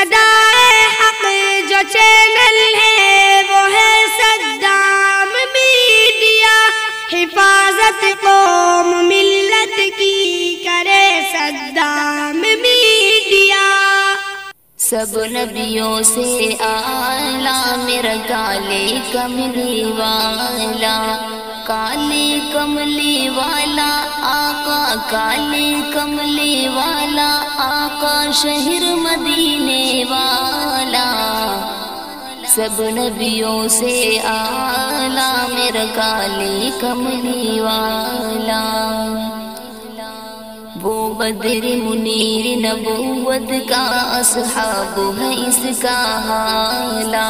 صدائے حق جو چینل ہے وہ ہے صدام میڈیا، حفاظت قوم ملت کی کرے صدام میڈیا۔ سب نبیوں سے اعلیٰ میرا کالے کملی والا، کالے کملی والا آقا، کالے کملی والا آقا، شہر مدینے والا۔ سب نبیوں سے اعلیٰ میرا کالے کملی والا، وہ بدر منیر نبوت کا اصحاب ہے اس کا حالہ،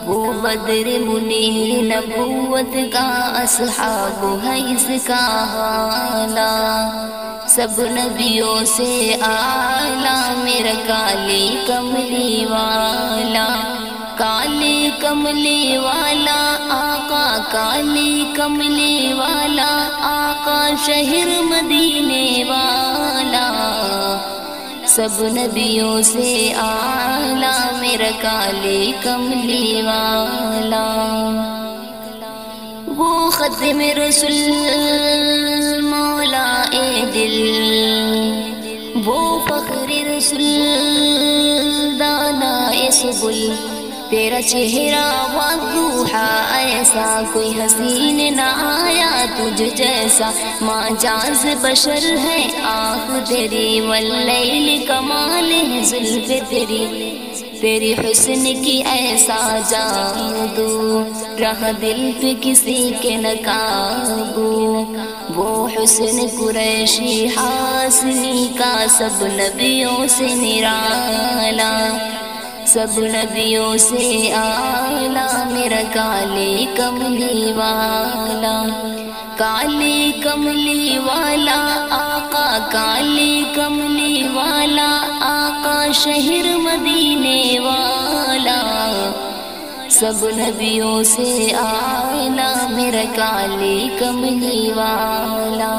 وہ بدر منیر نبوت کا اصحاب ہے اس کا حالہ۔ سب نبیوں سے اعلیٰ میرا کالے کملی والا، کالے کملی والا آقا، کالے کملی والا آقا، شہر مدینے والا۔ سب نبیوں سے اعلیٰ میرا کالے کملی والا، وہ ختم رسول مولا اے دل، وہ فخر رسول دانا اے سبل، تیرا چہرہ وضوحا ایسا، کوئی حسین نہ آیا تجھ جیسا، ماجاز بشر ہے آنکھ تیری، واللیل کمال ہے زلف تیری، تیری حسن کی ایسا جادو، رہا دل پہ کسی کے نہ قابو، وہ حسن قریشی حاسنی کا سب نبیوں سے نرالا، سب نبیوں سے اعلیٰ میرا کالے کملی والا، کالے کملی والا آقا، کالے کملی والا آقا، شہر مدینے والا۔ سب نبیوں سے اعلیٰ میرا کالے کملی والا،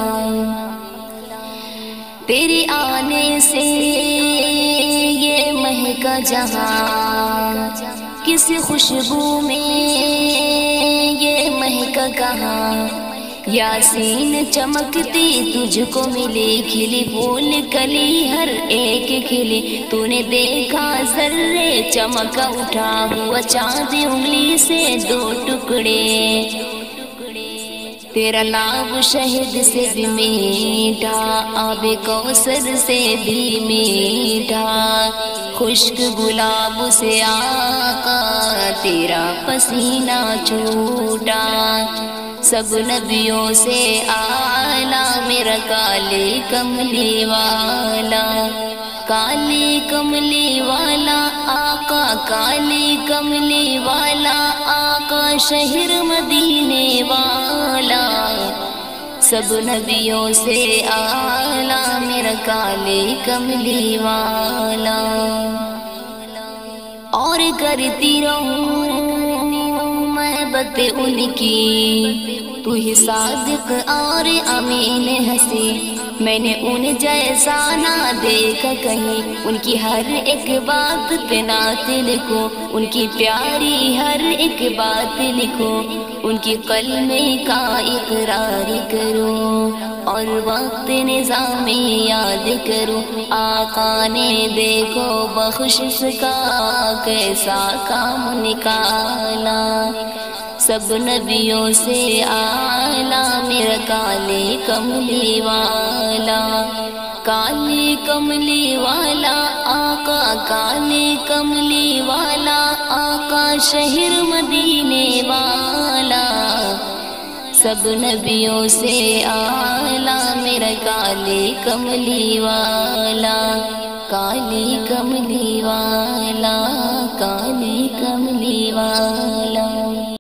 تیرے آنے سے یہ مہکا جہاں، کسی خوشبو میں یہ مہکا کہاں، یاسین چمکتی تجھ کو ملی، کھلی پھول کلی ہر ایک کھلی، تو نے دیکھا ذرے چمکا اٹھا ہوا چاند انگلی سے دو ٹکڑے، تیرا لاب شہد سے بھی میٹھا، آب کوثر سے بھی میٹھا، خشک گلاب سے آقا تیرا پسینہ چھوٹا۔ سب نبیوں سے اعلیٰ میرا کالے کملی والا، کالے کملی والا آقا، کالے کملی والا آقا، شہر مدینے والا۔ سب نبیوں سے اعلیٰ میرا کالے کملی والا، اور کرتی رہوں محبت ان کی، تو ہی صادق اور امین ہنسی، میں نے ان جیسا نہ دیکھا کہیں، ان کی ہر ایک بات پہ نعت لکھو، ان کی پیاری ہر ایک بات لکھو، ان کی کلمے کا اقرار کرو، اور وقت نظام یاد کرو، آقا نے دیکھو بخشش کا کیسا کام نکالا۔ سب نبیوں سے اعلیٰ میرا کالے کملی والا، کالے کملی والا آقا، کالے کملی والا آقا، شہر مدینے والا۔ سب نبیوں سے اعلیٰ میرا کالے کملی والا، کالے کملی والا، کالے کملی والا۔